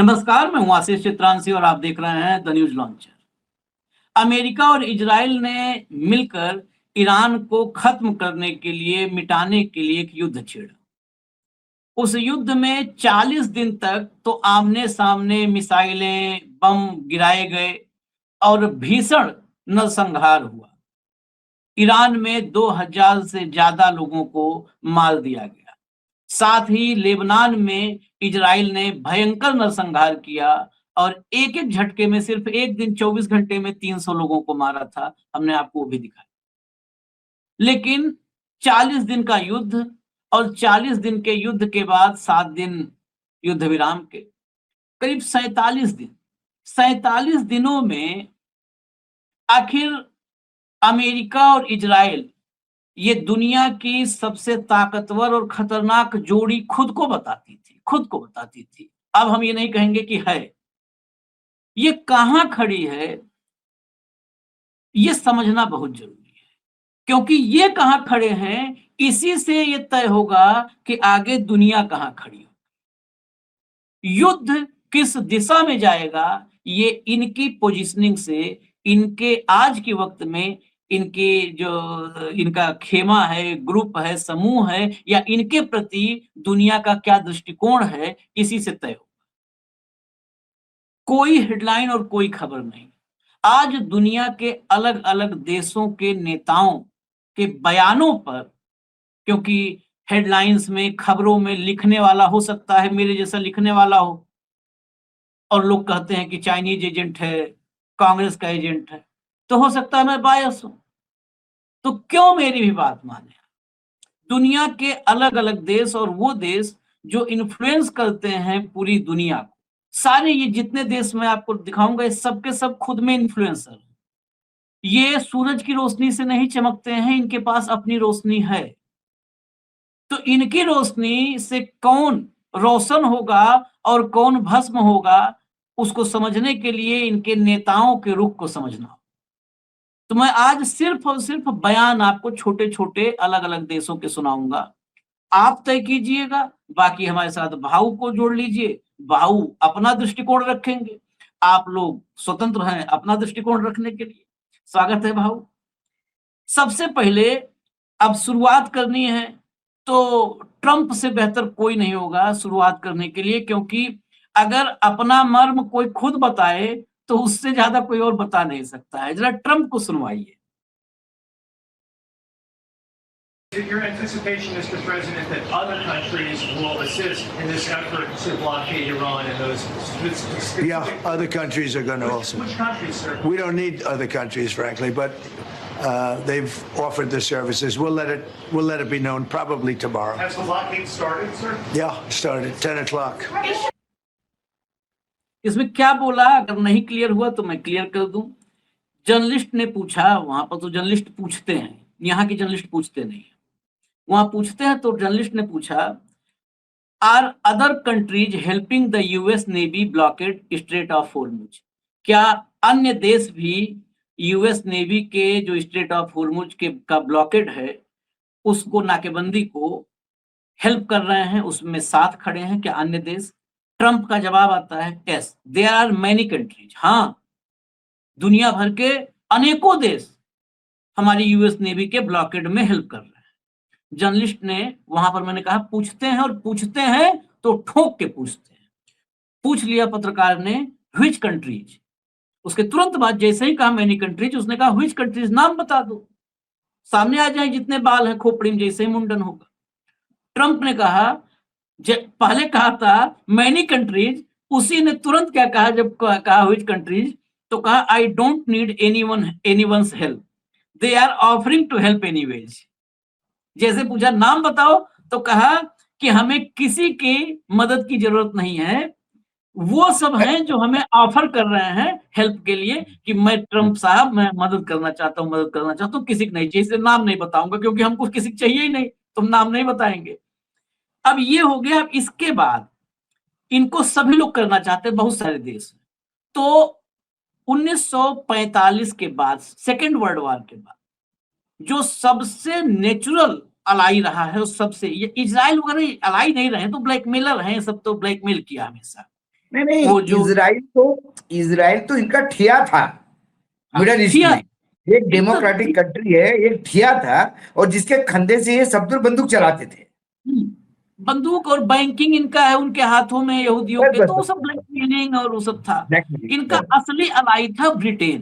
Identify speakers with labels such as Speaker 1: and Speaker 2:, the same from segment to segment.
Speaker 1: नमस्कार, मैं हूं आशीष चित्रांशी और आप देख रहे हैं द न्यूज लॉन्चर। अमेरिका और इजराइल ने मिलकर ईरान को खत्म करने के लिए, मिटाने के लिए एक युद्ध छेड़ा। उस युद्ध में 40 दिन तक तो आमने-सामने मिसाइलें, बम गिराए गए और भीषण नरसंहार हुआ। ईरान में 2000 से ज्यादा लोगों को मार दिया गया। साथ ही लेबनान में इजराइल ने भयंकर नरसंहार किया और एक-एक झटके में सिर्फ एक दिन 24 घंटे में 300 लोगों को मारा था। हमने आपको वो भी दिखाया। लेकिन 40 दिन का युद्ध और 40 दिन के युद्ध के बाद 7 दिन युद्ध विराम के, करीब 47 दिन। 47 दिनों में आखिर अमेरिका और इजराइल, ये दुनिया की सबसे ताकतवर और खतरनाक जोड़ी खुद को बताती थी। अब हम ये नहीं कहेंगे कि है। ये कहां खड़ी है, ये समझना बहुत जरूरी है, क्योंकि ये कहां खड़े हैं, इसी से ये तय होगा कि आगे दुनिया कहां खड़ी हो। युद्ध किस दिशा में जाएगा, ये इनकी पोजीशनिंग से, इनके आज के वक्त में इनके जो इनका खेमा है, ग्रुप है, समूह है, या इनके प्रति दुनिया का क्या दृष्टिकोण है, इसी से तय हो। कोई हेडलाइन और कोई खबर नहीं। आज दुनिया के अलग-अलग देशों के नेताओं के बयानों पर, क्योंकि हेडलाइंस में, खबरों में लिखने वाला हो सकता है मेरे जैसा लिखने वाला हो, और लोग कहते हैं कि चाइनीज एजेंट है, कांग्रेस का एजेंट है, तो हो सकता है मैं बायस हूं। तो क्यों मेरी भी बात माने? दुनिया के अलग-अलग देश और वो देश जो इन्फ्लुएंस करते हैं पूरी दुनिया को, सारे ये जितने देश मैं आपको दिखाऊंगा, ये सब के सब खुद में इन्फ्लुएंसर हैं। ये सूरज की रोशनी से नहीं चमकते हैं, इनके पास अपनी रोशनी है। तो इनकी रोशनी से कौन रोशन होगा और कौन भस्म होगा, उसको समझने के लिए इनके नेताओं के रुख को समझना होगा। तो मैं आज सिर्फ और सिर्फ बयान आपको छोटे-छोटे अलग-अलग देशों के सुनाऊंगा। आप तय कीजिएगा, बाकी हमारे साथ भाऊ को जोड़ लीजिए। भाऊ अपना दृष्टिकोण रखेंगे, आप लोग स्वतंत्र हैं अपना दृष्टिकोण रखने के लिए। स्वागत है भाऊ। सबसे पहले अब शुरुआत करनी है, तो ट्रंप से बेहतर कोई नहीं होगा शुरुआत करने के लिए, क्योंकि अगर अपना मर्म कोई खुद बताए तो उससे ज्यादा कोई और बता नहीं सकता है। जरा ट्रंप को सुनवाइए।
Speaker 2: Is it your anticipation, Mr. President, that other countries will assist in this effort to blockade Iran and those specific...
Speaker 3: Yeah, other countries are going to also.
Speaker 2: Which countries, sir?
Speaker 3: We don't need other countries, frankly, but they've offered the services. We'll let it be known probably tomorrow.
Speaker 2: Has the blockade started, sir?
Speaker 3: Yeah, started 10 o'clock.
Speaker 1: इसमें क्या बोला, अगर नहीं clear हुआ तो मैं clear कर दूं। जर्नलिस्ट ने पूछा, वहां पर तो जर्नलिस्ट पूछते हैं, यहाँ के जर्नलिस्ट पूछते नहीं है, वहां पूछते हैं। तो जर्नलिस्ट ने पूछा, are other countries helping the US navy blockade strait of Hormuz? क्या अन्य देश भी यूएस नेवी के जो स्ट्रेट ऑफ हॉर्मुज के का ब्लॉकेड है, उसको, नाकेबंदी को हेल्प कर रहे हैं, उसमें साथ खड़े हैं क्या अन्य देश? ट्रंप का जवाब आता है, yes there are many countries. हाँ, दुनिया भर के अनेकों देश हमारी यूएस नेवी के ब्लॉकेड में हेल्प कर रहे हैं। जर्नलिस्ट ने वहां पर, मैंने कहा पूछते हैं, और पूछते हैं तो ठोक के पूछते हैं। पूछ लिया पत्रकार ने, व्हिच कंट्रीज? उसके तुरंत बाद जैसे ही कहा मेनी कंट्रीज, उसने कहा व्हिच कंट्रीज, नाम बता दो, सामने आ जाए जितने बाल हैं खोपड़ी में, जैसे ही मुंडन होगा। ट्रंप ने कहा, पहले कहा था मेनी कंट्रीज, उसी ने तुरंत क्या कहा, जब कहा व्हिच कंट्रीज, तो कहा I don't need anyone's help, they are offering to help anyways. जैसे पूछा नाम बताओ, तो कहा कि हमें किसी की मदद की जरूरत नहीं है, वो सब हैं जो हमें ऑफर कर रहे हैं हेल्प के लिए, कि मैं ट्रंप साहब, मैं मदद करना चाहता हूं, किसी को नहीं चाहिए। इसलिए नाम नहीं बताऊंगा, क्योंकि हमको किसी को चाहिए ही नहीं, तुम नाम नहीं बताएंगे। अब ये हो गया। अब इसके बाद इनको सभी लोग करना चाहते हैं, बहुत सारे देश। तो 1945 के बाद, सेकेंड वर्ल्ड वॉर के बाद, जो सबसे नेचुरल अलाई रहा है, उस सबसे, ये इजराइल वगैरह अलाई नहीं रहे, तो ब्लैकमेलर हैं, सब तो ब्लैकमेल किया हमेशा।
Speaker 4: नहीं,
Speaker 1: वो जो
Speaker 4: इजराइल तो इनका ठिया था मिडल ईस्ट
Speaker 1: ठिया,
Speaker 4: में। एक डेमोक्रेटिक कंट्री है, एक ठिया था, और जिसके कंधे से ये सब लोग बंदूक चलाते थे।
Speaker 1: बंदूक और बैंकिंग इनका है उनके हाथों में, यहूदियों
Speaker 4: बस
Speaker 1: के,
Speaker 4: बस
Speaker 1: तो वो
Speaker 4: बस
Speaker 1: सब
Speaker 4: बस,
Speaker 1: ब्लैकमेलिंग और वो सब था।
Speaker 4: Blackmail,
Speaker 1: इनका
Speaker 4: बस,
Speaker 1: असली अलाई था ब्रिटेन,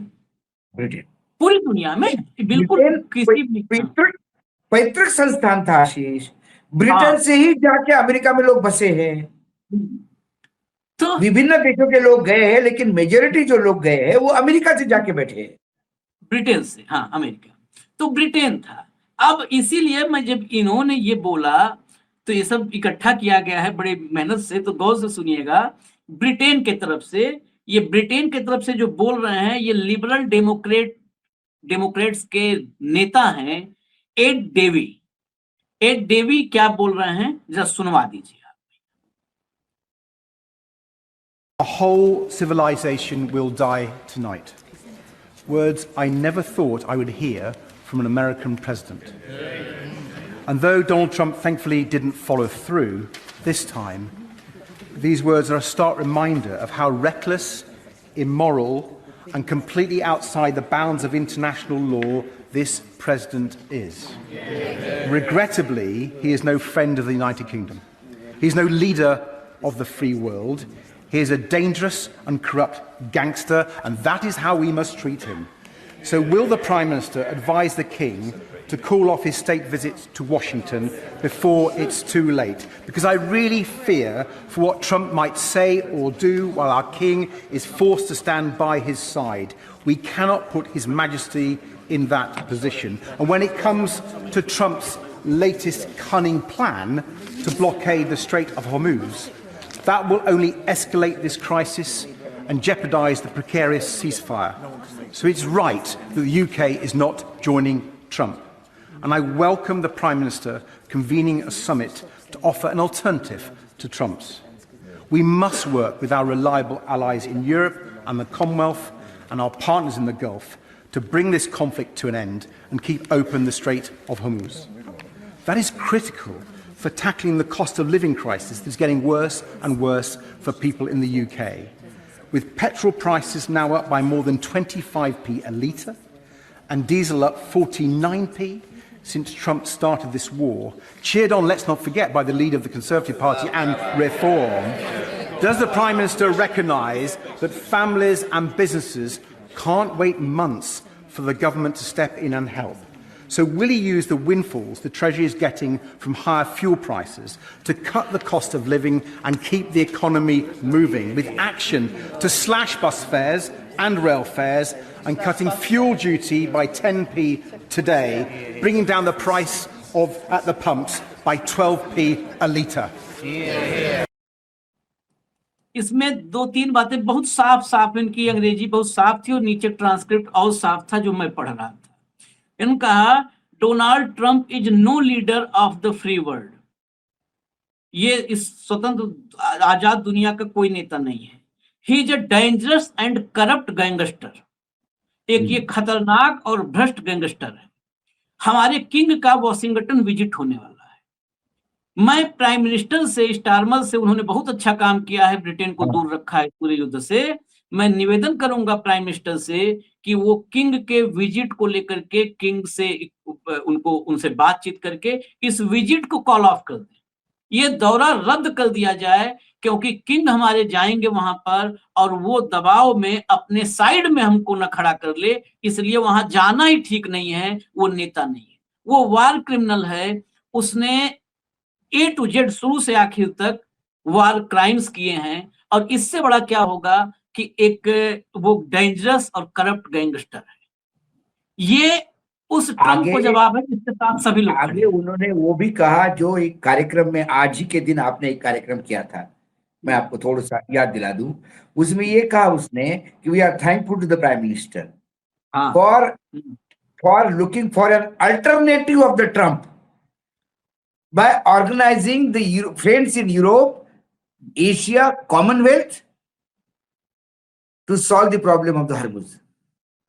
Speaker 4: ब्रिटेन।
Speaker 1: पूरी दुनिया में बिल्कुल
Speaker 4: ब्रिटेन
Speaker 1: किसी भी।
Speaker 4: पैतृक पैतृक संस्थान था आशीष।
Speaker 1: हाँ,
Speaker 4: ब्रिटेन से ही जाके अमेरिका में लोग बसे हैं।
Speaker 1: तो
Speaker 4: विभिन्न देशों के लोग गए हैं, लेकिन मेजोरिटी जो लोग गए हैं वो अमेरिका से जाके बैठे हैं।
Speaker 1: ब्रिटेन से, हाँ, अमेरिका, तो ब्रिटेन था। अब इसीलिए मैं जब इन्होंने ये बोला तो ये सब इकट्ठा किया गया है बड़े मेहनत से, तो गौर से सुनिएगा। ब्रिटेन के तरफ से, ये ब्रिटेन के तरफ से जो बोल रहे हैं ये लिबरल डेमोक्रेट्स के नेता हैं, एड डेवी। एड डेवी क्या बोल रहे हैं जरा सुनवा दीजिए।
Speaker 5: A whole civilization will die tonight. Words I never thought I would hear from an American president. And though Donald Trump thankfully didn't follow through this time, these words are a stark reminder of how reckless, immoral, and completely outside the bounds of international law this president is. Regrettably, he is no friend of the United Kingdom. He is no leader of the free world. He is a dangerous and corrupt gangster, and that is how we must treat him. So will the Prime Minister advise the King to call off his state visits to Washington before it's too late? Because I really fear for what Trump might say or do while our King is forced to stand by his side. We cannot put His Majesty in that position. And when it comes to Trump's latest cunning plan to blockade the Strait of Hormuz, that will only escalate this crisis and jeopardise the precarious ceasefire. So it's right that the UK is not joining Trump. And I welcome the Prime Minister convening a summit to offer an alternative to Trump's. We must work with our reliable allies in Europe and the Commonwealth and our partners in the Gulf to bring this conflict to an end and keep open the Strait of Hormuz. That is critical for tackling the cost of living crisis that's getting worse and worse for people in the UK. With petrol prices now up by more than 25p a litre and diesel up 49p since Trump started this war, cheered on, let's not forget, by the leader of the Conservative Party and Reform, does the Prime Minister recognise that families and businesses can't wait months for the government to step in and help? So will he use the windfalls the Treasury is getting from higher fuel prices to cut the cost of living and keep the economy moving, with action to slash bus fares and rail fares and cutting fuel duty by 10p today, bringing down the price of at the pumps by 12p a litre?
Speaker 1: इसमें दो तीन बातें बहुत साफ साफ, इनकी अंग्रेजी बहुत साफ थी और नीचे ट्रांसक्रिप्ट और साफ था जो मैं पढ़ रहा था। इन्होंने कहा Donald Trump is no leader of the free world. ये इस स्वतंत्र आजाद दुनिया का कोई नेता नहीं है। He is a dangerous and corrupt gangster. एक ये खतरनाक और भ्रष्ट गैंगस्टर है। हमारे किंग का वॉशिंगटन विजिट होने वाला है। मैं प्राइम मिनिस्टर से, स्टारमर से, उन्होंने बहुत अच्छा काम किया है, ब्रिटेन को दूर रखा है पूरे युद्ध से। मैं निवेदन करूंगा प्राइम मिनिस्टर से कि वो किंग के विजिट को लेकर के किंग से उनसे बातचीत करके इस विजिट को कॉल ऑफ कर दें, ये दौरा रद्द कर दिया जाए, क्योंकि किंग हमारे जाएंगे वहां पर और वो दबाव में अपने साइड में हमको न खड़ा कर ले, इसलिए वहां जाना ही ठीक नहीं है। वो नेता नहीं है, वो वार क्रिमिनल है। उसने A to Z शुरू से आखिर तक वार क्राइम्स किए हैं, और इससे बड़ा क्या होगा कि एक वो डेंजरस और करप्ट गैंगस्टर है। ये उस ट्रंप को जवाब है जिसके साथ सभी लोग
Speaker 4: आगे उन्होंने वो भी कहा, जो एक कार्यक्रम में आज ही के दिन आपने एक कार्यक्रम किया था, मैं आपको थोड़ा सा याद दिला दूं। उसमें ये कहा उसने कि we are thankful to the prime minister for looking for an alternative of the Trump by organizing the friends in Europe, Asia, Commonwealth to solve the problem of the Hormuz.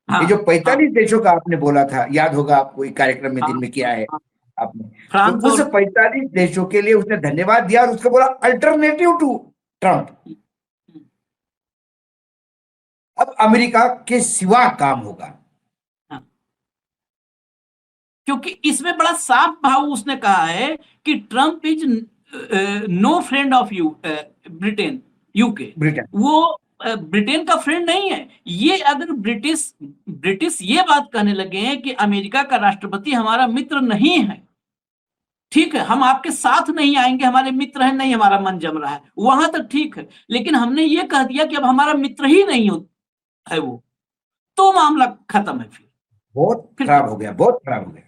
Speaker 4: ये जो 45 देशों का आपने बोला था, याद होगा आपको, एक कार्यक्रम में दिन में किया है आपने, तो उस 45 देशों के लिए उसने धन्यवाद दिया और उसको बोला अल्टरनेटिव टू ट्रंप। अमेरिका के सिवा काम होगा।
Speaker 1: क्योंकि इसमें बड़ा साफ भाव उसने कहा है कि Trump is no friend of you Britain, UK.
Speaker 4: Britain
Speaker 1: वो ब्रिटेन का फ्रेंड नहीं है। ये अगर ब्रिटिश ये बात कहने लगे हैं कि अमेरिका का राष्ट्रपति हमारा मित्र नहीं है, ठीक है, हम आपके साथ नहीं आएंगे, हमारे मित्र हैं, नहीं हमारा मन जम रहा है, वहां तक ठीक है, लेकिन हमने ये कह दिया कि अब हमारा मित्र ही नहीं है वो, तो मामला खत्म है। फिर
Speaker 4: बहुत खराब हो गया, बहुत खराब हो गया।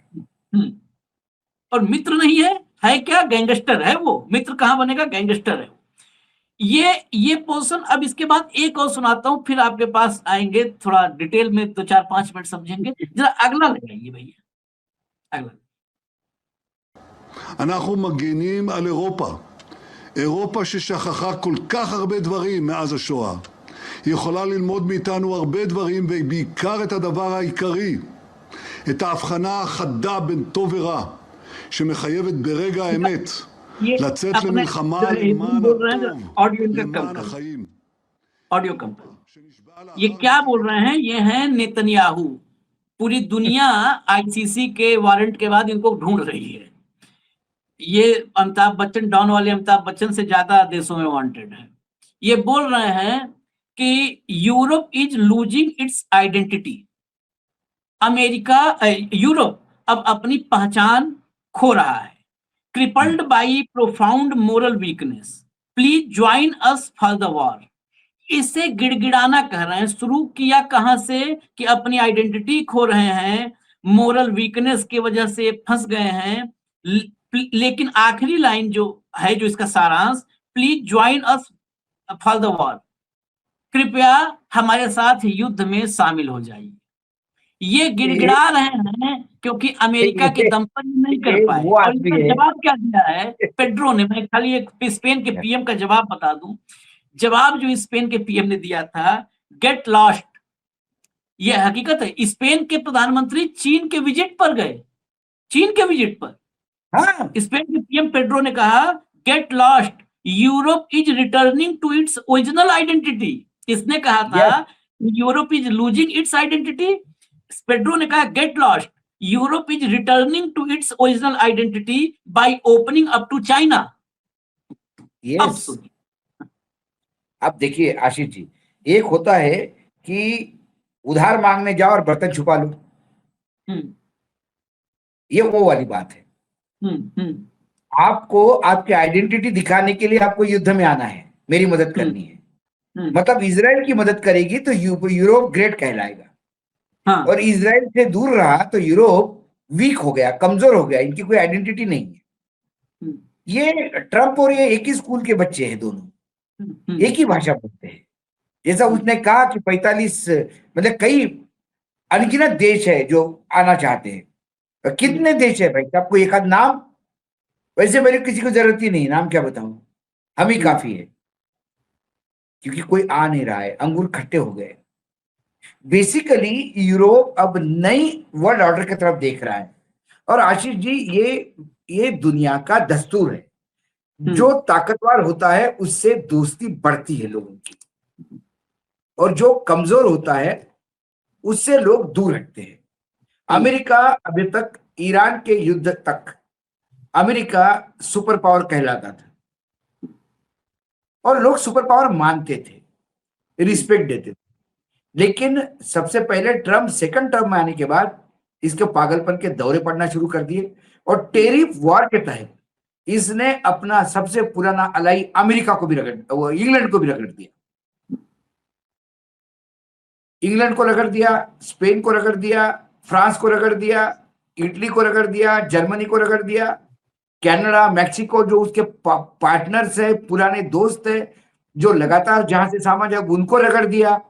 Speaker 1: और मित्र नहीं है क्या? गैंगस्टर है वो। मित्र कहां बनेगा? गैंगस्टर है वो। ये पोर्शन। अब इसके बाद एक और सुनाता हूं, फिर आपके पास आएंगे, थोड़ा डिटेल में 2-4-5 मिनट समझेंगे। जरा अगला लगाइए भैया, अगला।
Speaker 6: אנחנו מגינים על אירופה. אירופה ששכחה כל כך הרבה דברים מאז השואה. היא יכולה ללמוד מאיתנו הרבה דברים, ובעיקר את הדבר העיקרי, את ההבחנה החדה בין טוב ורע, שמחייבת ברגע האמת לצאת למלחמה למען הטוב, למען החיים.
Speaker 1: ऑडियो कम। ये क्या बोल रहे हैं? ये हैं नेतन्याहू। पूरी दुनिया आईसीसी के वारंट के बाद इनको ढूंढ रही है। ये अमिताभ बच्चन, डॉन वाले अमिताभ बच्चन से ज्यादा देशों में वांटेड है। ये बोल रहे हैं कि Europe is losing its identity. Europe अब अपनी पहचान खो रहा है। Crippled by profound moral weakness, please join us for the war. इसे गिड़गिड़ाना कह रहे हैं। शुरू किया कहां से कि अपनी आइडेंटिटी खो रहे हैं, मोरल वीकनेस की वजह से फंस गए हैं, लेकिन आखिरी लाइन जो है, जो इसका सारांश, please join us for the war, कृपया हमारे साथ युद्ध में शामिल हो जाइए। ये गिड़गिड़ा रहे हैं क्योंकि अमेरिका के दम पर नहीं कर पाए। और इसका जवाब क्या दिया है पेड्रो ने? मैं खाली एक स्पेन के पीएम का जवाब बता दूं। जवाब जो स्पेन के पीएम ने दिया था, गेट लॉस्ट। ये हकीकत है। स्पेन के प्रधानमंत्री चीन के विजिट पर गए, चीन के विजिट पर।
Speaker 4: हाँ।
Speaker 1: स्पेन के पीएम पेड्रो ने कहा, get lost, Europe is returning to its original identity. इसने कहा था Europe is losing its identity. Pedro ने कहा, get lost, Europe is returning to its original identity by opening up to China. अब सुनिए।
Speaker 4: अब देखिए आशीष जी, एक होता है कि उधार मांगने जाओ और बर्तन छुपा लो, ये वो वाली बात है। आपको आपकी आइडेंटिटी दिखाने के लिए आपको युद्ध में आना है, मेरी मदद करनी है। मतलब इजराइल की मदद करेगी तो यूरोप ग्रेट कहलाएगा। हाँ। और इजराइल से दूर रहा तो यूरोप वीक हो गया, कमजोर हो गया, इनकी कोई आइडेंटिटी नहीं है। ये ट्रम्प और ये एक ही स्कूल के बच्चे हैं, दोनों एक ही भाषा बोलते हैं। जैसा उसने कहा कि 45 मतलब कई अनगिनत देश है जो आना चाहते हैं। कितने देश है भाई? आपको एक आध नाम? वैसे मेरे किसी को जरूरत ही नहीं, नाम क्या बताऊं, हम ही काफी है, क्योंकि कोई आ नहीं रहा है, अंगूर खट्टे हो गए। बेसिकली यूरोप अब नई वर्ल्ड ऑर्डर की तरफ देख रहा है। और आशीष जी, ये दुनिया का दस्तूर है, जो ताकतवर होता है उससे दोस्ती बढ़ती है लोगों की, और जो कमजोर होता है उससे लोग दूर हटते हैं। अमेरिका अभी तक ईरान के युद्ध तक अमेरिका सुपर पावर कहलाता था, और लोग सुपर पावर मानते थे, रिस्पेक्ट देते थे। लेकिन सबसे पहले ट्रम्प सेकंड टर्म में आने के बाद इसके पागलपन के दौरे पड़ना शुरू कर दिए, और टेरिफ वॉर के तहत इसने अपना सबसे पुराना अलाई अमेरिका को भी इंग्लैंड को भी रगड़ दिया। इंग्लैंड को रगड़ दिया, स्पेन को रगड़ दिया, फ्रांस को रगड़ दिया, इटली को रगड़ दिया, जर्मनी को रगड़ दिया, कनाडा, मैक्सिको, जो उसके पार्टनर्स है, पुराने दोस्त है, जो लगातार जहां से सामान जाए उनको रगड़ दिया।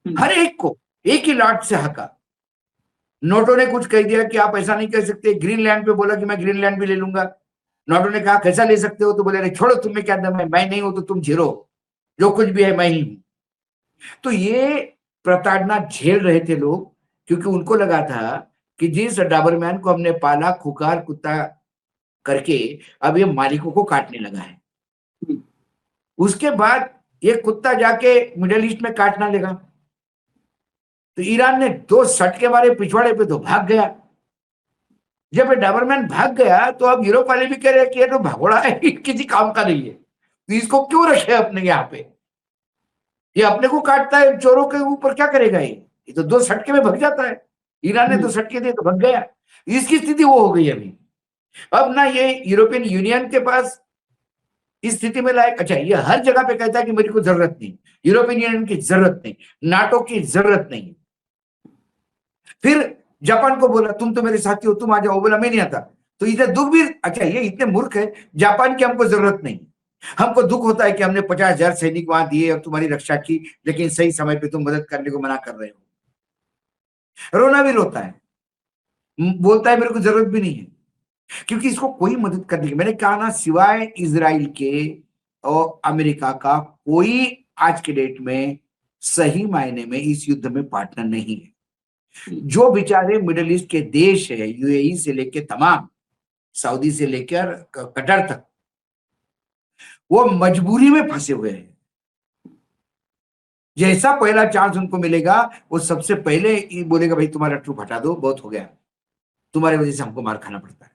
Speaker 4: हर एक को एक ही लाट से हका। नोटो ने कुछ कह दिया कि आप ऐसा नहीं कह सकते। ग्रीनलैंड पे बोला कि मैं ग्रीनलैंड भी ले लूंगा। नोटो ने कहा कैसा ले सकते हो? तो बोले अरे छोड़ो, तुम्हें क्या दम है, मैं नहीं हूं तो तुम झेलो, जो कुछ भी है मैं ही हूं। तो ये प्रताड़ना झेल रहे थे लोग, क्योंकि उनको लगा था कि जिस डाबरमैन को हमने पाला खुकार कुत्ता करके, अब ये मालिकों को काटने लगा है। उसके बाद ये कुत्ता जाके मिडिल ईस्ट में काटना लगा, तो ईरान ने 2 सटके मारे पिछवाड़े पे तो भाग गया। जब डाबरमैन भाग गया तो अब यूरोप वाले भी कह रहे हैं कि ये तो भगोड़ा है, किसी काम का नहीं है, तो इसको क्यों रखे अपने यहाँ पे, ये अपने को काटता है, चोरों के ऊपर क्या करेगा ये तो 2 सटके में भाग जाता है। ईरान ने 2 सटके दिए तो भाग गया। इसकी स्थिति वो हो गई अभी। अब ना ये यूरोपियन यूनियन के पास इस स्थिति में लायक, अच्छा ये हर जगह पे कहता है कि मेरी को जरूरत नहीं, यूरोपियन यूनियन की जरूरत नहीं, नाटो की जरूरत नहीं। फिर जापान को बोला तुम तो मेरे साथी हो, तुम आ जाओ, बोला मैं नहीं आता। तो इधर दुख भी, अच्छा ये इतने मूर्ख है, जापान की हमको जरूरत नहीं, हमको दुख होता है कि हमने 50,000 सैनिक वहां दिए और तुम्हारी रक्षा की, लेकिन सही समय पे तुम मदद करने को मना कर रहे हो। रोना भी रोता है, बोलता है मेरे को जरूरत भी नहीं है, क्योंकि इसको कोई मदद करने की, मैंने कहा ना, सिवाय इजराइल के और अमेरिका का कोई आज के डेट में सही मायने में इस युद्ध में पार्टनर नहीं है। जो बेचारे मिडिल ईस्ट के देश है, यूएई से लेकर तमाम, सऊदी से लेकर कतर तक, वो मजबूरी में फंसे हुए हैं। जैसा पहला चांस उनको मिलेगा वो सबसे पहले बोलेगा भाई तुम्हारा ट्रूप हटा दो, बहुत हो गया, तुम्हारे वजह से हमको मार खाना पड़ता है।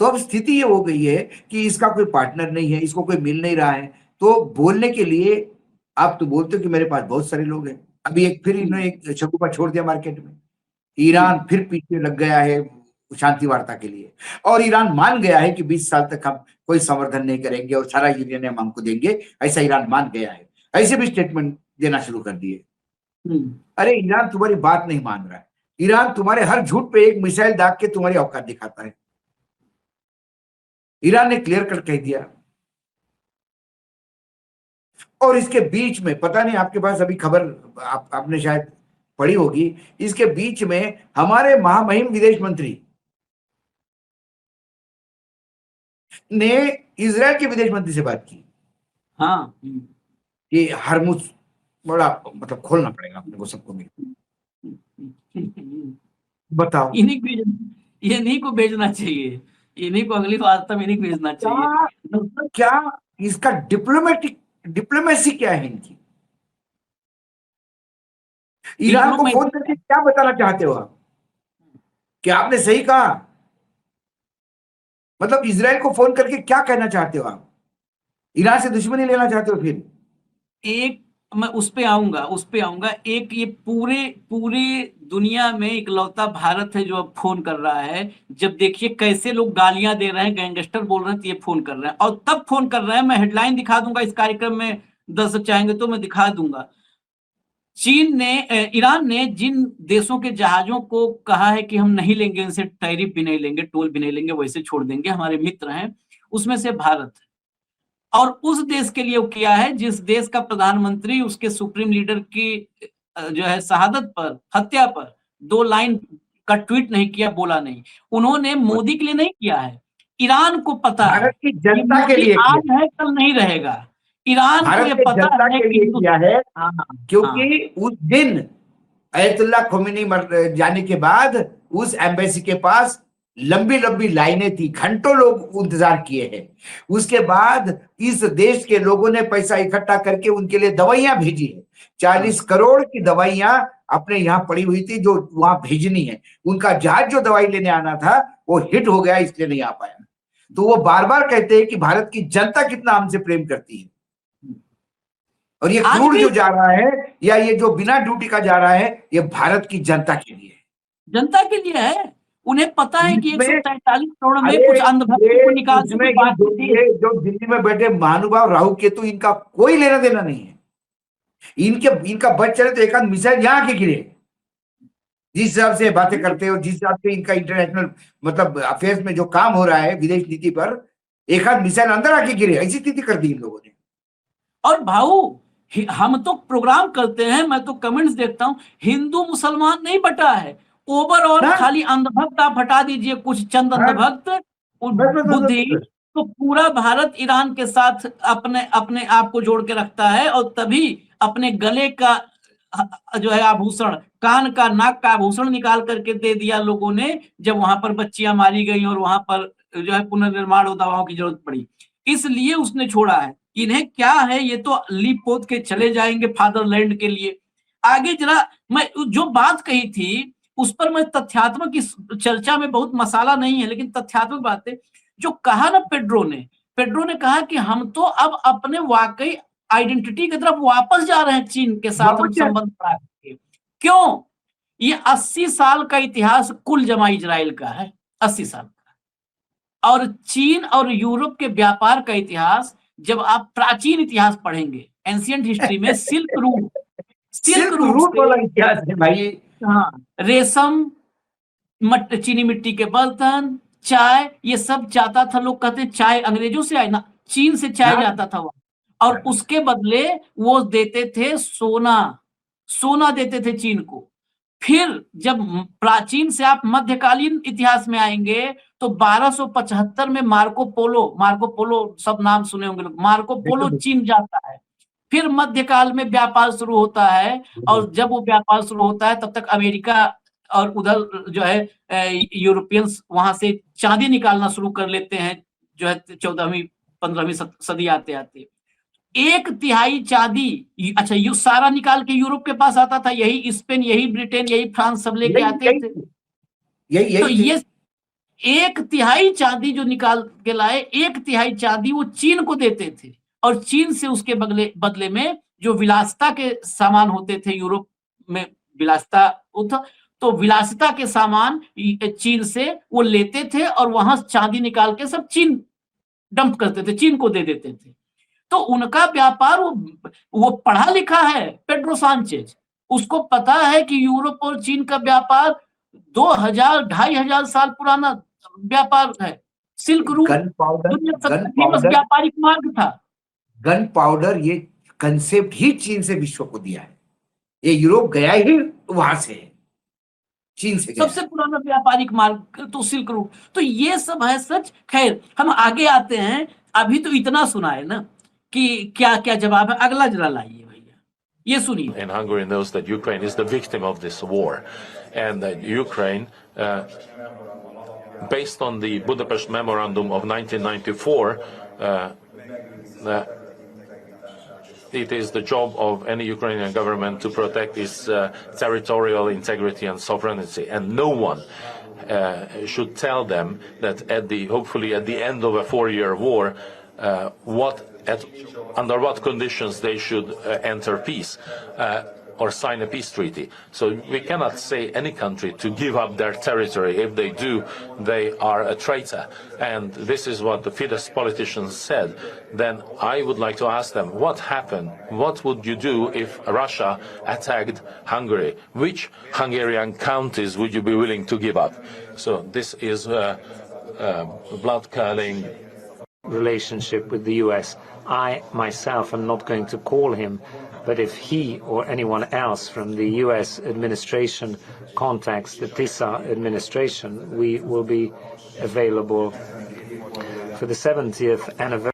Speaker 4: तो अब स्थिति ये हो गई है कि इसका कोई पार्टनर नहीं है, इसको कोई मिल नहीं रहा है, तो बोलने के लिए आप तो बोलते हो कि मेरे पास बहुत सारे लोग हैं। अभी एक फिर इन्होंने एक शगुफा छोड़ दिया मार्केट में, ईरान फिर पीछे लग गया है शांति वार्ता के लिए, और ईरान मान गया है कि 20 साल तक हम कोई संवर्धन नहीं करेंगे और सारा यूरेनियम हमको देंगे, ऐसा ईरान मान गया है। ऐसे भी स्टेटमेंट देना शुरू कर दिए। अरे ईरान तुम्हारी बात नहीं मान रहा है, ईरान तुम्हारे हर झूठ पे एक मिसाइल दाग के तुम्हारी औकात दिखाता है। ईरान ने क्लियर कट कह दिया। और इसके बीच में पता नहीं, आपके पास अभी खबर आपने शायद पढ़ी होगी, इसके बीच में हमारे महामहिम विदेश मंत्री ने इजराइल के विदेश मंत्री से बात की।
Speaker 1: हाँ,
Speaker 4: ये हरमुज बड़ा मतलब खोलना पड़ेगा अपने को सबको मिल। बताओ,
Speaker 1: इन्हीं को भेजना चाहिए, इन्हीं को अगली बार तक इन्हीं को भेजना चाहिए।
Speaker 4: क्या इसका डिप्लोमेसी क्या है इनकी? ईरान को फोन करके क्या बताना चाहते हो आप? क्या आपने सही कहा? मतलब इजराइल को फोन करके क्या कहना चाहते हो आप? ईरान से दुश्मनी लेना चाहते हो? फिर
Speaker 1: एक मैं उस पे आऊंगा। एक ये पूरे दुनिया में इकलौता भारत है जो अब फोन कर रहा है। जब देखिए कैसे लोग गालियां दे रहे हैं, गैंगस्टर बोल रहे हैं, तो ये फोन कर रहे हैं, और तब फोन कर रहे हैं। मैं हेडलाइन दिखा दूंगा इस कार्यक्रम में, दर्शक चाहेंगे तो मैं दिखा दूंगा। ईरान ने जिन देशों के जहाजों को कहा है कि हम नहीं लेंगे, इनसे टैरिफ भी नहीं लेंगे, टोल भी नहीं लेंगे, वैसे छोड़ देंगे, हमारे मित्र हैं, उसमें से भारत है। और उस देश के लिए वो किया है जिस देश का प्रधानमंत्री उसके सुप्रीम लीडर की जो है शहादत पर, हत्या पर 2 लाइन का ट्वीट नहीं किया, बोला नहीं। उन्होंने मोदी के लिए नहीं किया है, ईरान को पता है
Speaker 4: भारत की जनता के लिए
Speaker 1: आज है कल नहीं रहेगा। ईरान को ये पता है
Speaker 4: कि किया है, क्योंकि उस दिन अयतुल्लाह खोमेनी मर जाने के बाद उस एम्बेसी के पास लंबी लंबी लाइनें थी, घंटों लोग इंतजार किए हैं। उसके बाद इस देश के लोगों ने पैसा इकट्ठा करके उनके लिए दवाइयां भेजी है। 40 करोड़ की दवाइयां अपने यहाँ पड़ी हुई थी जो वहां भेजनी है। उनका जहाज जो दवाई लेने आना था वो हिट हो गया, इसलिए नहीं आ पाया। तो वो बार बार कहते हैं कि भारत की जनता कितना हमसे प्रेम करती है, और ये क्रूड जो जा रहा है या ये जो बिना ड्यूटी का जा रहा है, ये भारत की जनता के लिए है,
Speaker 1: जनता के लिए है। उन्हें पता है कि 143 करोड़ में कुछ अंधभक्तों को निकाल
Speaker 4: जो दिल्ली में बैठे महानुभाव राहु केतु, इनका कोई लेना देना नहीं है। इनका बच चले तो एक आध मिसाइल यहाँ के गिरे। जिस हिसाब से बातें करते हो, जिस हिसाब से इनका इंटरनेशनल मतलब अफेयर्स में जो काम हो रहा है विदेश नीति पर, एक आध मिसाइल अंदर आके गिरे, ऐसी स्थिति कर दी इन लोगों ने।
Speaker 1: और भाऊ हम तो प्रोग्राम करते हैं, मैं तो कमेंट्स देखता हूं, हिंदू मुसलमान नहीं बटा है, ओवरऑल खाली अंधभक्त आप हटा दीजिए, कुछ चंद अंधभक्त बुद्धि, तो पूरा भारत ईरान के साथ अपने आप को जोड़ के रखता है। और तभी अपने गले का जो है आभूषण, कान का, नाक का आभूषण निकाल करके दे दिया लोगों ने, जब वहां पर बच्चियां मारी गई और वहां पर जो है पुनर्निर्माण और दवाओं की जरूरत पड़ी, इसलिए उसने छोड़ा है। इन्हें क्या है, ये तो लीप पोत के चले जाएंगे फादरलैंड के लिए। आगे जरा मैं जो बात कही थी उस पर मैं तथ्यात्मक इस चर्चा में बहुत मसाला नहीं है, लेकिन तथ्यात्मक बातें जो कहा ना पेड्रो ने कहा कि हम तो अब अपने वाकई आइडेंटिटी की तरफ वापस जा रहे हैं चीन के साथ हम संबंध बढ़ा के। क्यों? ये 80 साल का इतिहास कुल जमा इजराइल का है, 80 साल का। और चीन और यूरोप के व्यापार का इतिहास जब आप प्राचीन इतिहास पढ़ेंगे, एंशिएंट हिस्ट्री में सिल्क रूट
Speaker 4: वाला इतिहास है भाई।
Speaker 1: हाँ, रेशम, चीनी मिट्टी के बर्तन, चाय, ये सब जाता था। लोग कहते चाय अंग्रेजों से आई ना, चीन से चाय जाता था वहां, और उसके बदले वो देते थे सोना देते थे चीन को। फिर जब प्राचीन से आप मध्यकालीन इतिहास में आएंगे तो 1275 में मार्को पोलो सब नाम सुने होंगे लोग, मार्को पोलो चीन जाता है। फिर मध्यकाल में व्यापार शुरू होता है, और जब वो व्यापार शुरू होता है तब तक अमेरिका और उधर जो है यूरोपियंस वहां से चांदी निकालना शुरू कर लेते हैं, जो है 14वीं 15वीं सदी आते आते 1/3 चांदी, अच्छा ये सारा निकाल के यूरोप के पास आता था, यही स्पेन, यही ब्रिटेन, यही फ्रांस सब लेके आते थे। तो ये 1/3 चांदी जो निकाल के लाए, 1/3 चांदी वो चीन को देते थे, और चीन से उसके बदले में जो विलासिता के सामान होते थे, यूरोप में विलासिता था, तो विलासिता के सामान चीन से वो लेते थे और वहां चांदी निकाल के सब चीन डंप करते थे, चीन को दे देते थे। तो उनका व्यापार वो पढ़ा लिखा है पेड्रो सांचेज, उसको पता है कि यूरोप और चीन का व्यापार 2000-2500 साल पुराना व्यापार है। सिल्क रूट फेमस व्यापारिक मार्ग था।
Speaker 4: गन पाउडर ये कंसेप्ट ही चीन से विश्व को दिया है, ये यूरोप गया ही वहां से है, चीन से गया।
Speaker 1: सबसे पुराना व्यापारिक मार्ग तो सिल्क रूट। तो ये सब है सच। खैर हम आगे आते हैं, अभी तो इतना सुना है ना कि क्या क्या जवाब है, अगला जरा लाइए भैया, ये सुनिए।
Speaker 7: And Hungary knows that Ukraine is the victim of this war, and that Ukraine, based on the Budapest Memorandum of 1994, it is the job of any Ukrainian government to protect its territorial integrity and sovereignty, and no one should tell them that hopefully at the end of a 4-year war, under what conditions they should enter peace or sign a peace treaty. So we cannot say any country to give up their territory. If they do, they are a traitor. And this is what the Fidesz politicians said. Then I would like to ask them, what happened? What would you do if Russia attacked Hungary? Which Hungarian counties would you be willing to give up? So this is blood-curdling
Speaker 8: relationship with the US. I myself am not going to call him, but if he or anyone else from the US administration contacts the TISA administration, we will be available for the 70th anniversary.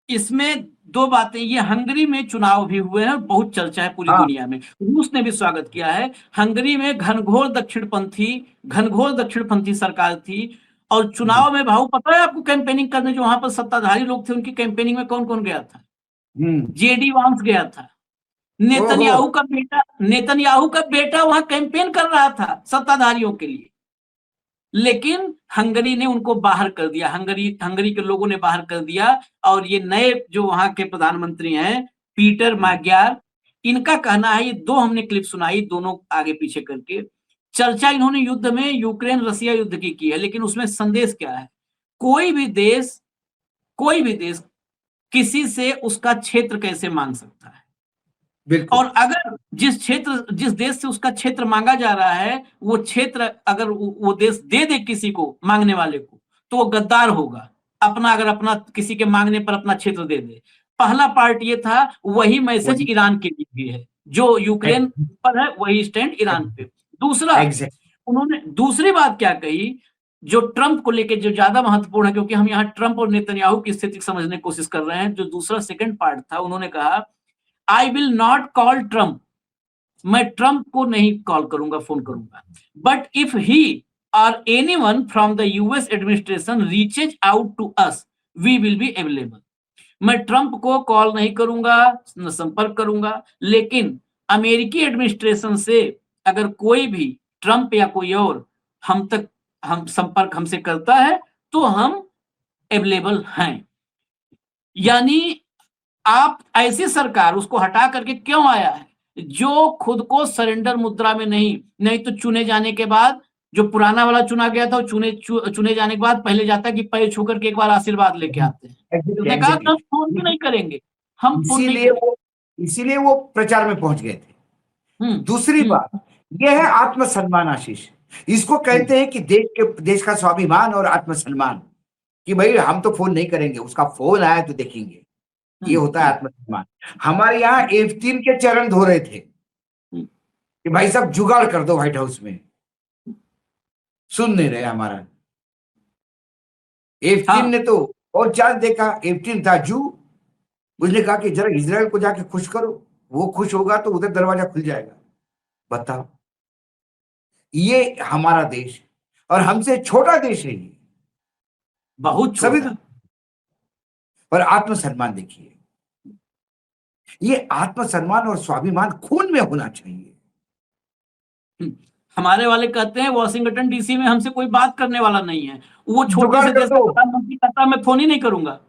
Speaker 1: इसमें दो बातें, ये Hungary में चुनाव भी हुए हैं, बहुत चर्चा है पूरी दुनिया में, रूस ने भी स्वागत किया है। हंगरी में घनघोर दक्षिणपंथी सरकार थी, और चुनाव में भाव पता है आपको, कैंपेनिंग करने जो वहां पर सत्ताधारी लोग थे, उनकी कैंपेनिंग में कौन कौन गया था? जेडी वांस गया था, नेतन्याहू का बेटा वहां कैंपेन कर रहा था सत्ताधारियों के लिए, लेकिन हंगरी ने उनको बाहर कर दिया, हंगरी के लोगों ने बाहर कर दिया। और ये नए जो वहां के प्रधानमंत्री हैं पीटर मैग्यार, इनका कहना है, ये दो हमने क्लिप सुनाई, दोनों आगे पीछे करके, चर्चा इन्होंने युद्ध में यूक्रेन रसिया युद्ध की है, लेकिन उसमें संदेश क्या है? कोई भी देश किसी से उसका क्षेत्र कैसे मांग सकता है, और अगर जिस देश से उसका क्षेत्र मांगा जा रहा है, वो क्षेत्र अगर वो देश दे दे किसी को, मांगने वाले को, तो वो गद्दार होगा। अगर अपना किसी के मांगने पर अपना क्षेत्र दे दे। पहला पार्ट ये था, वही मैसेज ईरान के लिए भी है, जो यूक्रेन पर है वही स्टैंड ईरान पे। दूसरा, उन्होंने दूसरी बात क्या कही, जो ट्रंप को लेके जो ज्यादा महत्वपूर्ण है, क्योंकि हम यहाँ ट्रंप और नेतन्याहू की स्थिति समझने की कोशिश कर रहे हैं। जो दूसरा सेकंड पार्ट था, उन्होंने कहा, I will not call Trump, मैं ट्रंप को नहीं कॉल करूंगा, फोन करूंगा, but if he or anyone from the US administration reaches out to us, we will be available. मैं ट्रंप को कॉल नहीं करूंगा, न संपर्क करूंगा, लेकिन अमेरिकी एडमिनिस्ट्रेशन से अगर कोई भी ट्रंप या कोई और हम संपर्क हमसे करता है तो हम अवेलेबल हैं। यानी आप ऐसी सरकार उसको हटा करके क्यों आया है जो खुद को सरेंडर मुद्रा में नहीं तो चुने जाने के बाद जो पुराना वाला चुना गया था चुने जाने के बाद पहले जाता है कि पैर छू करके एक बार आशीर्वाद लेके आते हैं। उसने कहा हम फोन भी नहीं करेंगे, हम फोन नहीं करेंगे।
Speaker 4: इसीलिए वो प्रचार में पहुंच गए थे। दूसरी बात यह है आत्मसम्मान आशीष, इसको कहते हैं कि देश का स्वाभिमान और आत्मसम्मान, कि भाई हम तो फोन नहीं करेंगे, उसका फोन आया तो देखेंगे, ये होता है आत्मसम्मान। हमारे यहाँ F3 के चरण धो रहे थे कि भाई साहब जुगाड़ कर दो व्हाइट हाउस में, सुन नहीं रहे हमारा। F3 ने तो और चांद देखा, F3 था जू, उसने कहा कि जरा इजराइल को जाके खुश करो, वो खुश होगा तो उधर दरवाजा खुल जाएगा। बताओ, ये हमारा देश और हमसे छोटा देश है ये,
Speaker 1: बहुत
Speaker 4: सभी
Speaker 1: छोटा।
Speaker 4: पर आत्मसम्मान देखिए, ये आत्मसम्मान और स्वाभिमान खून में होना चाहिए।
Speaker 1: हमारे वाले कहते हैं वॉशिंगटन डीसी में हमसे कोई बात करने वाला नहीं है, वो छोटे से देश का प्रधानमंत्री कहता मैं फोन ही नहीं करूंगा।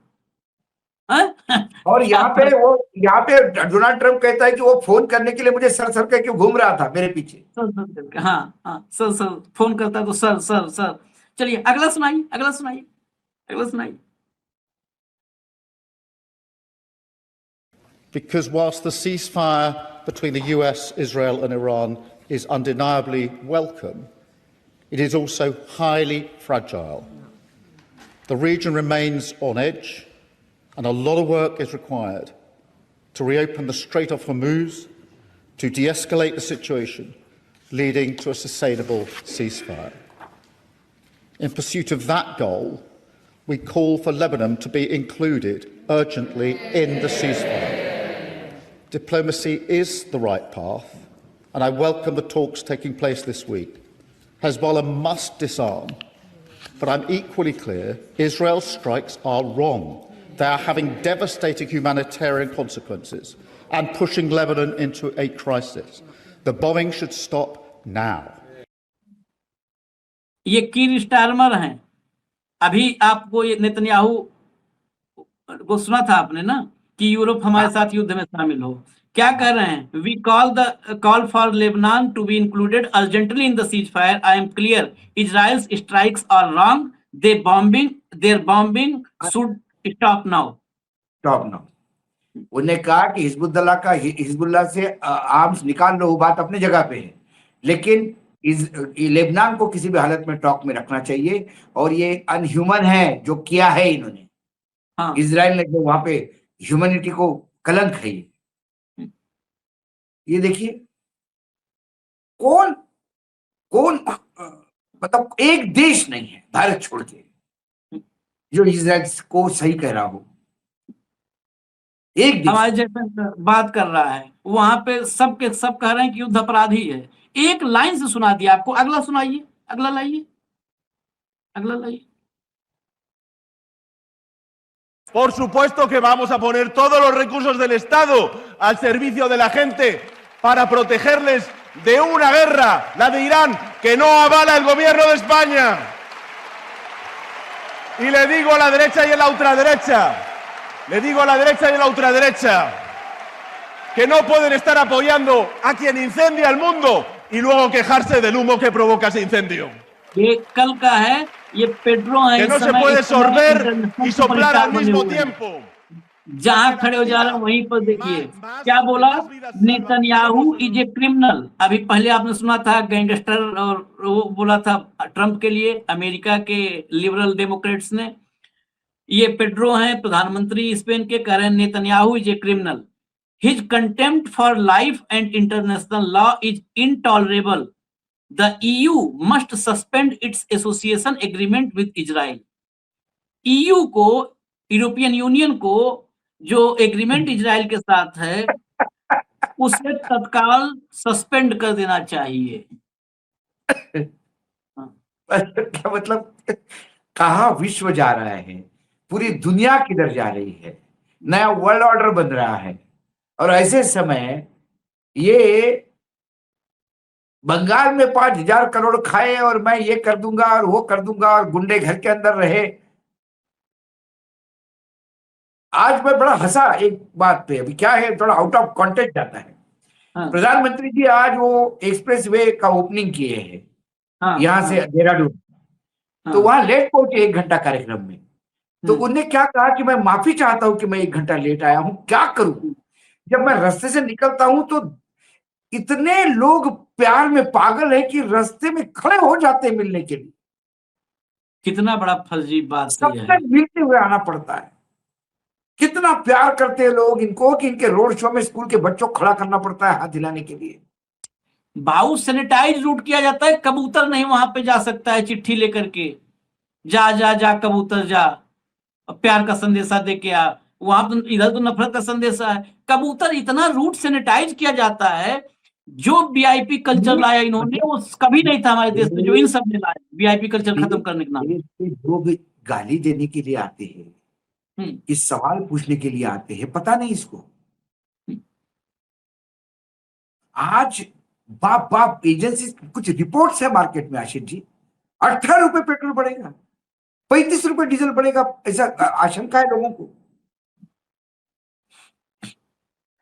Speaker 4: और यहाँ पे डोनाल्ड ट्रंप कहता है कि वो फोन करने के लिए मुझे सर सर करके घूम रहा था मेरे पीछे।
Speaker 1: हाँ सर फोन करता है तो सर। चलिए अगला सुनाइए।
Speaker 9: Because whilst the ceasefire between the US, Israel and Iran is undeniably welcome, it is also highly fragile. The region remains on edge, and a lot of work is required to reopen the Strait of Hormuz, to de-escalate the situation, leading to a sustainable ceasefire. In pursuit of that goal, we call for Lebanon to be included urgently in the ceasefire. Diplomacy is the right path, and I welcome the talks taking place this week. Hezbollah must disarm, but I'm equally clear Israel's strikes are wrong. They are having devastating humanitarian consequences and pushing Lebanon into a crisis. The bombing should stop now.
Speaker 1: ये कीर Starmer हैं। अभी आपको ये Netanyahu को सुना था आपने ना कि यूरोप हमारे साथ युद्ध में शामिल हो। क्या कर रहे हैं? We call for Lebanon to be included urgently in the ceasefire. I am clear, Israel's strikes are wrong, their bombing should stop now.
Speaker 4: उन्हें कहा कि हिजबुल्लाह से आर्म्स निकाल लो, बात अपनी जगह पे है, लेकिन लेबनान को किसी भी हालत में टॉक में रखना चाहिए। और ये अनह्यूमन है जो किया है इन्होंने। इजराइल ने जो वहां पे ह्यूमैनिटी को कलंक है। ये देखिए कौन मतलब एक देश नहीं है भारत छोड़ के जो इजराइल को सही कह रहा हो। एक
Speaker 1: हमारे जैसे बात कर रहा है, वहां पे सब कह रहे हैं कि युद्ध अपराधी है। एक लाइन से सुना दिया आपको, अगला सुनाइए, अगला लाइए।
Speaker 10: Por supuesto que vamos a poner todos los recursos del Estado al servicio de la gente para protegerles de una guerra, la de Irán, que no avala el gobierno de España. Y le digo a la derecha y a la ultraderecha, que no pueden estar apoyando a quien incendia el mundo y luego quejarse del humo que provoca ese incendio.
Speaker 1: ये कल का है, ये Pedro है।
Speaker 10: Que no se puede sorber y soplar al mismo tiempo.
Speaker 1: जहां खड़े हो जा रहे हैं वहीं पर देखिए क्या बोला, नेतन्याहू इज ए क्रिमिनल। अभी पहले आपने सुना था गैंगस्टर, और वो बोला था ट्रंप के लिए अमेरिका के लिबरल डेमोक्रेट्स ने। ये पेड्रो हैं प्रधानमंत्री स्पेन के, कह रहे हैं Netanyahu is a criminal. His contempt for life and international law is intolerable. The EU must suspend its association agreement with Israel. EU को, यूरोपियन यूनियन को जो एग्रीमेंट इजराइल के साथ है उसे तत्काल सस्पेंड कर देना चाहिए।
Speaker 4: क्या मतलब, कहाँ विश्व जा रहा है, पूरी दुनिया किधर जा रही है, नया वर्ल्ड ऑर्डर बन रहा है। और ऐसे समय ये बंगाल में 5,000 करोड़ खाए और मैं ये कर दूंगा और वो कर दूंगा और गुंडे घर के अंदर रहे। आज मैं बड़ा हंसा एक बात पे, अभी क्या है, थोड़ा आउट ऑफ कॉन्टेक्स्ट जाता है।
Speaker 1: हाँ।
Speaker 4: प्रधानमंत्री जी आज वो एक्सप्रेस वे का ओपनिंग किए हैं,
Speaker 1: हाँ,
Speaker 4: यहां से देहरादून, तो वहां लेट पहुंचे 1 घंटा कार्यक्रम में। तो उनने क्या कहा कि मैं माफी चाहता हूं कि मैं 1 घंटा लेट आया हूं, क्या करूं। जब मैं रास्ते से निकलता हूं तो इतने लोग प्यार में पागल है कि रास्ते में खड़े हो जाते हैं मिलने के लिए।
Speaker 1: कितना बड़ा फर्जी बात है।
Speaker 4: सबसे मिलते हुए आना पड़ता है। कितना प्यार करते हैं लोग इनको कि इनके रोड शो में स्कूल के बच्चों को खड़ा करना पड़ता है हाथ हिलाने के लिए।
Speaker 1: भाऊ सैनिटाइज रूट किया जाता है, कबूतर नहीं वहां पे जा सकता है चिट्ठी लेकर के, जा जा जा कबूतर जा, प्यार का संदेशा दे के आ। वहां तो इधर तो नफरत का संदेशा है। कबूतर इतना रूट सैनिटाइज किया जाता है। जो वीआईपी कल्चर लाया इन्होंने वो कभी नहीं था हमारे देश में, जो इन सब ने लाया वीआईपी कल्चर खत्म करने के नाम।
Speaker 4: लोग गाली देने के लिए आते हैं, इस सवाल पूछने के लिए आते हैं, पता नहीं इसको। आज बाप बाप एजेंसी कुछ रिपोर्ट्स है मार्केट में आशीष जी, 18 रुपए पेट्रोल बढ़ेगा, 35 रुपए डीजल बढ़ेगा, ऐसा आशंका है लोगों को।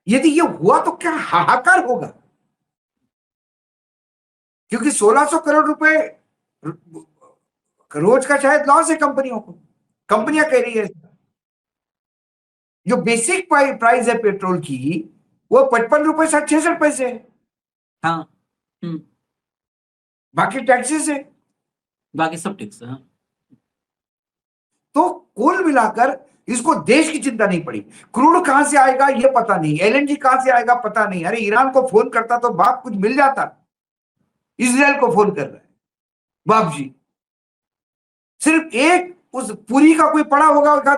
Speaker 4: यदि ये हुआ तो क्या हाहाकार होगा, क्योंकि 1600 करोड़ रुपए रोज का शायद लॉस है कंपनियों को। कंपनियां कह रही है जो बेसिक प्राइस है पेट्रोल की वो 55 रुपए 66 पैसे है।
Speaker 1: हाँ।
Speaker 4: बाकी टैक्सेस है,
Speaker 1: बाकी सब टैक्स है।
Speaker 4: तो कुल मिलाकर इसको देश की चिंता नहीं पड़ी। क्रूड कहां से आएगा ये पता नहीं, एलएनजी कहां से आएगा पता नहीं। अरे ईरान को फोन करता तो बाप कुछ मिल जाता, इजराइल को फोन कर रहा है बाप जी। सिर्फ एक उस पुरी का कोई पड़ा होगा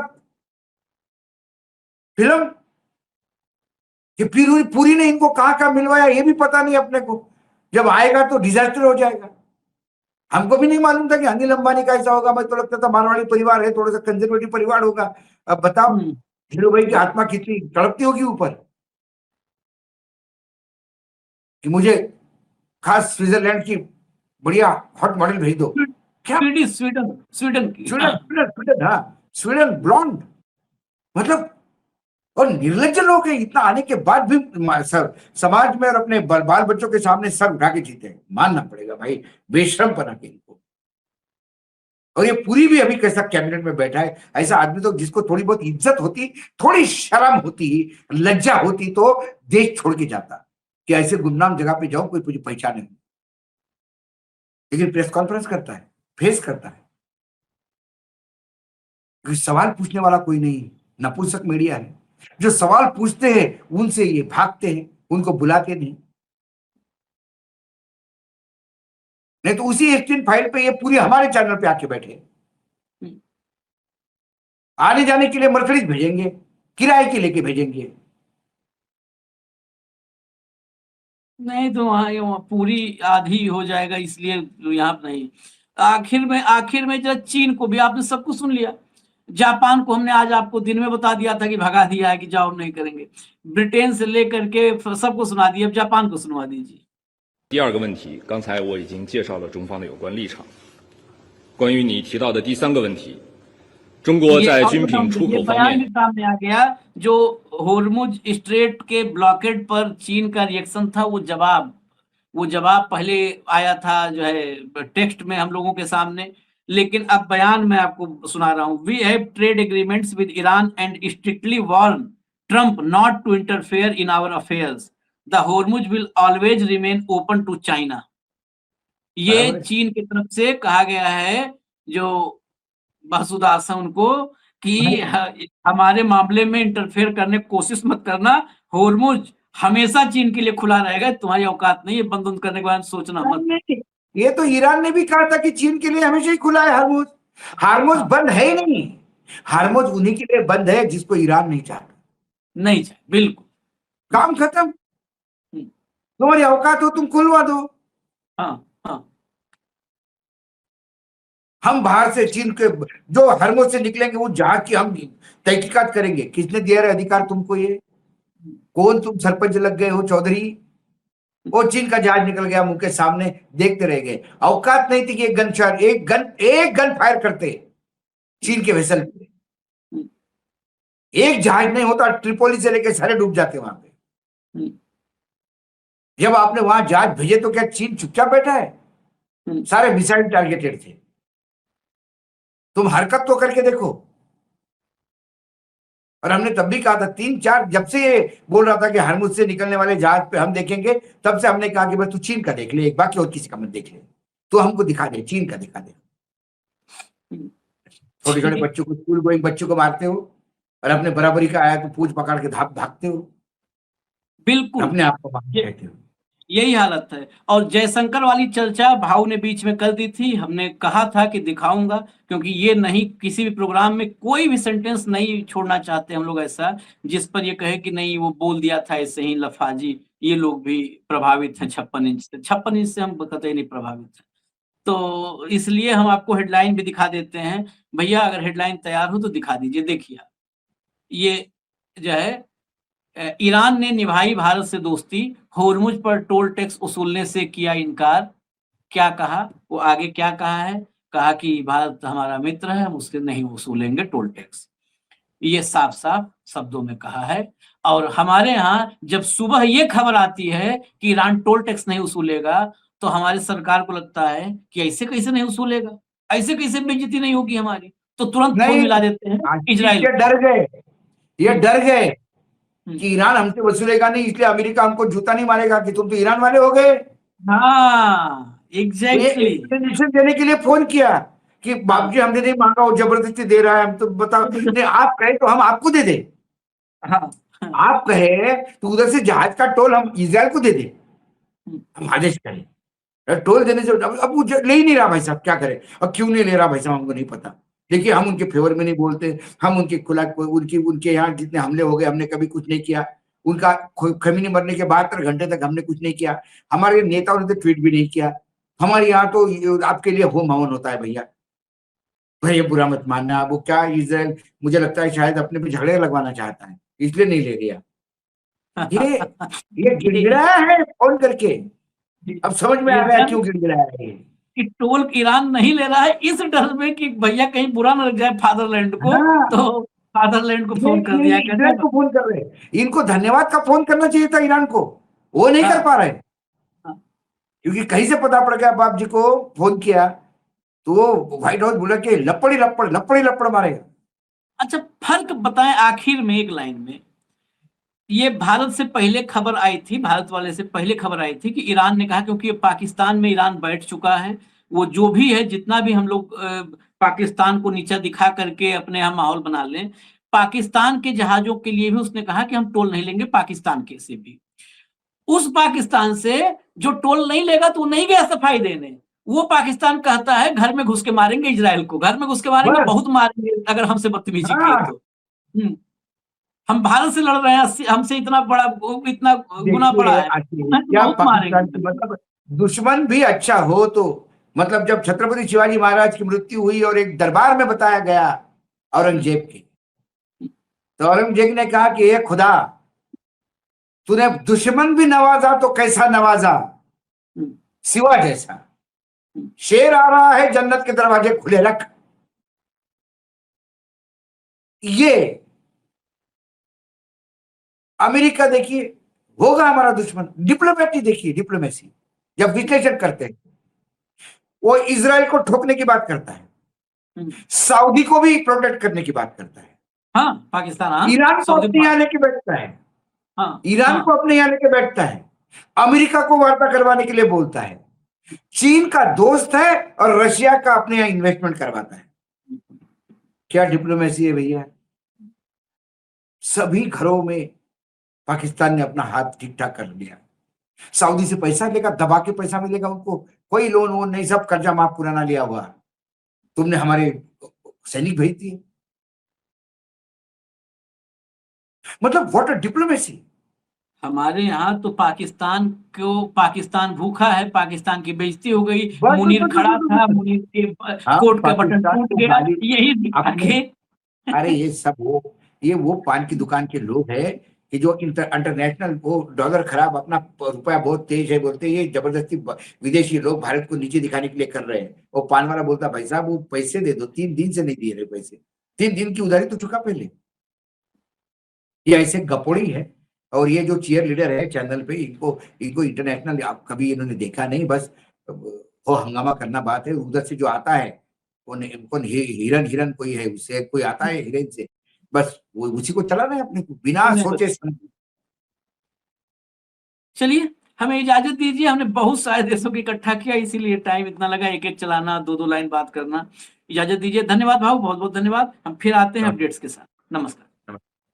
Speaker 4: फिल्म कि पुरी ने इनको कहां मिलवाया ये भी पता नहीं अपने को। जब आएगा तो डिजास्टर हो जाएगा। हमको भी नहीं मालूम था कि अनिल अंबानी का ऐसा होगा। मैं तो लगता था मारवाड़ी परिवार है, थोड़ा सा कंजर्वेटिव परिवार होगा। अब बताओ धीरू भाई की आत्मा कितनी तड़पती होगी ऊपर कि मुझे खास स्विट्जरलैंड की बढ़िया हॉट मॉडल भेज दो। क्या स्वीडन हाँ, स्वीडन ब्लॉन्ड। मतलब और निर्लज्ज लोग हैं। इतना आने के बाद भी समाज में और अपने बाल बच्चों के सामने सर उठा के जीते हैं, मानना पड़ेगा भाई, बेशरम बना के इनको। और ये पूरी भी अभी कैसा कैबिनेट में बैठा है। ऐसा आदमी तो जिसको थोड़ी बहुत इज्जत होती, थोड़ी शर्म होती, लज्जा होती तो देश छोड़ के जाता कि ऐसे गुमनाम जगह पे जाओ कोई मुझे पहचाने। लेकिन प्रेस कॉन्फ्रेंस करता है, फेस करता है, सवाल पूछने वाला कोई नहीं, नपुंसक मीडिया है। जो सवाल पूछते हैं उनसे ये भागते हैं, उनको बुलाते नहीं तो उसी एस्टीन फाइल पे ये पूरी हमारे चैनल पे आके बैठे। आने जाने के लिए मर्सिडीज भेजेंगे, किराए के लेके भेजेंगे।
Speaker 1: नहीं तो वहां पूरी आधी हो जाएगा, इसलिए यहाँ नहीं। आखिर में जरा चीन को भी आपने सब कुछ सुन लिया। जापान को हमने आज आपको दिन में बता दिया था कि भगा दिया है कि जाओ नहीं करेंगे। ब्रिटेन से लेकर के सबको सुना दिया, अब जापान को सुनवा दीजिए।
Speaker 11: 第二个问题，刚才我已经介绍了中方的有关立场。关于你提到的第三个问题，中国在军品出口方面，
Speaker 1: सामने आ गया जो होर्मुज स्ट्रेट के ब्लॉकेड पर चीन का रिएक्शन था, वो जवाब पहले आया था जो है टेक्स्ट में हम लोगों के सामने, लेकिन अब बयान में आपको सुना रहा हूं। We have trade agreements with Iran and strictly warn Trump not to interfere in our affairs. The Hormuz will always remain open to China. ये चीन की तरफ से कहा गया है जो बहसुदास है उनको कि हमारे मामले में इंटरफेयर करने की कोशिश मत करना। होर्मुज हमेशा चीन के लिए खुला रहेगा, तुम्हारी औकात नहीं है बंद करने के बाद सोचना मत।
Speaker 4: ये तो ईरान ने भी कहा था कि चीन के लिए हमेशा ही खुला है हार्मुज। हार्मुज बंद है ही नहीं। हार्मुज उन्हीं के लिए बंद है जिसको ईरान नहीं चाहता।
Speaker 1: नहीं चाहे, बिल्कुल
Speaker 4: काम खत्म। तुम्हारी औकात हो तुम खुलवा दो।
Speaker 1: हाँ हाँ।
Speaker 4: हम बाहर से चीन के जो हार्मुज से निकलेंगे वो जहाज की हम तहकीकात करेंगे। किसने दिया है अधिकार तुमको? ये कौन तुम सरपंच लग गए हो चौधरी वो चीन का जहाज निकल गया मुंह के सामने, देखते रह गए। औकात नहीं थी कि एक गन फायर करते चीन के वेसल पे। एक जहाज नहीं होता, ट्रिपोली से लेके सारे डूब जाते वहां पे। जब आपने वहां जहाज भेजे तो क्या चीन चुपचाप बैठा है? सारे मिसाइल टारगेटेड थे। तुम हरकत तो करके देखो। और हमने तब भी कहा था 3-4, जब से ये बोल रहा था कि हरमुज से निकलने वाले जहाज पे हम देखेंगे, तब से हमने कहा कि बस तू चीन का देख ले, एक बाकी और किसी का मत देख ले, तो हमको दिखा दे, चीन का दिखा दे। छोटे छोटे बच्चों को, स्कूल गोइंग बच्चों को मारते हो, और अपने बराबरी का आया तो पूछ पकड़ के भागते हो,
Speaker 1: बिल्कुल
Speaker 4: अपने आप को कहते हो।
Speaker 1: यही हालत है। और जयशंकर वाली चर्चा भाव ने बीच में कर दी थी। हमने कहा था कि दिखाऊंगा, क्योंकि ये नहीं, किसी भी प्रोग्राम में कोई भी सेंटेंस नहीं छोड़ना चाहते हम लोग ऐसा जिस पर ये कहे कि नहीं वो बोल दिया था ऐसे ही लफाजी। ये लोग भी प्रभावित हैं 56 इंच से। 56 इंच से हम कतई नहीं प्रभावित हैं। तो इसलिए हम आपको हेडलाइन भी दिखा देते हैं। भैया अगर हेडलाइन तैयार हो तो दिखा दीजिए। देखिए ये जो है, ईरान ने निभाई भारत से दोस्ती, होर्मुज पर टोल टैक्स वसूलने से किया इनकार। क्या कहा वो, आगे क्या कहा है? कहा कि भारत हमारा मित्र है, हम उसके नहीं वसूलेंगे टोल टैक्स। ये साफ साफ शब्दों में कहा है। और हमारे यहाँ जब सुबह ये खबर आती है कि ईरान टोल टैक्स नहीं वसूलेगा, तो हमारी सरकार को लगता है कि ऐसे कैसे नहीं वसूलेगा, ऐसे कैसे बेइज्जती नहीं होगी हमारी, तो तुरंत फोन मिला देते हैं इजराइल।
Speaker 4: ये डर गए कि ईरान हमसे वसूलेगा नहीं, इसलिए अमेरिका हमको जूता नहीं मारेगा कि तुम तो ईरान वाले हो गए।
Speaker 1: हाँ एग्जैक्टली।
Speaker 4: एक्सप्लेनेशन देने के लिए फोन किया कि बाबूजी हमने नहीं मांगा, वो जबरदस्ती दे रहा है, हम तो बताओ। आप कहे तो हम आपको दे दे। हाँ, आप कहे तो उधर से जहाज का टोल हम इजराइल को दे दे, हम आदेश करें। टोल देने से अब वो ले ही नहीं रहा भाई साहब, क्या करे? और क्यों नहीं ले रहा भाई साहब हमको नहीं पता। देखिए हम उनके फेवर में नहीं बोलते, हम उनके उनके यहाँ जितने हमले हो गए हमने कभी कुछ नहीं किया। उनका खमीनी मरने के 72 घंटे तक हमने कुछ नहीं किया। हमारे नेताओं ने तो ट्वीट भी नहीं किया। हमारे यहाँ तो आपके लिए होम हवन होता है भैया। भाई ये बुरा मत मानना। वो क्या इजराइल, मुझे लगता है शायद अपने पे झगड़े लगवाना चाहता है, इसलिए नहीं ले गया। ये गिड़गिड़ाया है फोन करके। अब समझ में आ रहा है क्यों गिड़गिड़ाया है
Speaker 1: कि टोल ईरान नहीं ले रहा है, इस डर में कि भैया कहीं बुरा न लग जाए फादरलैंड को। हाँ। तो फादरलैंड को फोन कर दिया,
Speaker 4: इजराइल को फोन कर रहे। इनको धन्यवाद का फोन करना चाहिए था ईरान को, वो नहीं कर पा रहे। क्योंकि कहीं से पता पड़ गया, बाप जी को फोन किया तो व्हाइट हाउस बोला कि लपड़ी मारेगा।
Speaker 1: अच्छा फर्क बताएं आखिर में एक लाइन में। ये भारत से पहले खबर आई थी, भारत वाले से पहले खबर आई थी कि ईरान ने कहा, क्योंकि पाकिस्तान में ईरान बैठ चुका है, वो जो भी है, जितना भी हम लोग पाकिस्तान को नीचा दिखा करके अपने यहाँ माहौल बना लें, पाकिस्तान के जहाजों के लिए भी उसने कहा कि हम टोल नहीं लेंगे पाकिस्तान के से भी। उस पाकिस्तान से जो टोल नहीं लेगा तो वो नहीं गया सफाई देने। वो पाकिस्तान कहता है घर में घुस के मारेंगे इजराइल को, घर में घुस के मारेंगे, बहुत मारेंगे अगर हमसे बदतमीजी किए तो। हम भारत से लड़ रहे हैं, हमसे इतना गुना बड़ा है।
Speaker 4: मतलब दुश्मन भी अच्छा हो तो, मतलब जब छत्रपति शिवाजी महाराज की मृत्यु हुई और एक दरबार में बताया गया औरंगजेब के, तो औरंगजेब ने कहा कि ये खुदा, तूने दुश्मन भी नवाजा तो कैसा नवाजा, सिवा जैसा। शेर आ रहा है, जन्नत के दरवाजे खुले रख। ये अमेरिका देखिए होगा हमारा दुश्मन। डिप्लोमेसी देखिए, डिप्लोमेसी जब विश्लेषण करते हैं, वो इजराइल को ठोकने की बात करता है, सऊदी को भी प्रोटेक्ट करने की बात करता है।
Speaker 1: हाँ, पाकिस्तान, हाँ,
Speaker 4: ईरान को अपने यहाँ लेके बैठता है। हाँ, ईरान को अपने यहाँ लेके बैठता है, अमेरिका को वार्ता करवाने के लिए बोलता है, चीन का दोस्त है और रशिया का अपने यहाँ इन्वेस्टमेंट करवाता है। क्या डिप्लोमेसी है भैया? सभी घरों में पाकिस्तान ने अपना हाथ ठीक ठाक कर लिया। सऊदी से पैसा लेगा, दबा के पैसा मिलेगा उनको, कोई लोन वोन नहीं, सब कर्जा माफ पुराना लिया हुआ। तुमने हमारे सैनिक भेज दिए। मतलब व्हाट अ डिप्लोमेसी।
Speaker 1: हमारे यहाँ तो पाकिस्तान भूखा है, पाकिस्तान की बेइज्जती हो गई, मुनीर खड़ा था, मुनीर के कोट का बटन टूट गया, यही दिखा के।
Speaker 4: अरे ये सब वो पान की दुकान के लोग हैं, कि जो इंटरनेशनल वो डॉलर खराब, अपना रुपया बहुत तेज है बोलते, ये जबरदस्ती विदेशी लोग भारत को नीचे दिखाने के लिए कर रहे हैं। वो पान वाला बोलता भाई साहब वो पैसे दे दो, 3 दिन से नहीं दिए रहे पैसे, 3 दिन की उधारी तो चुका पहले। ये ऐसे गपोड़ी है। और ये जो चीयर लीडर है चैनल पे, इनको इंटरनेशनल कभी इन्होंने देखा नहीं, बस वो हंगामा करना बात है। उधर से जो आता है कौन हिरन कोई है, उससे कोई आता है हिरन से, बस वो उसी को चलाना है अपने को बिना सोचे समझे।
Speaker 1: चलिए हमें इजाजत दीजिए, हमने बहुत सारे देशों को इकट्ठा किया इसीलिए टाइम इतना लगा, एक एक चलाना, 2-2 लाइन बात करना। इजाजत दीजिए, धन्यवाद भाऊ, बहुत बहुत धन्यवाद। हम फिर आते हैं अपडेट्स के साथ। नमस्कार।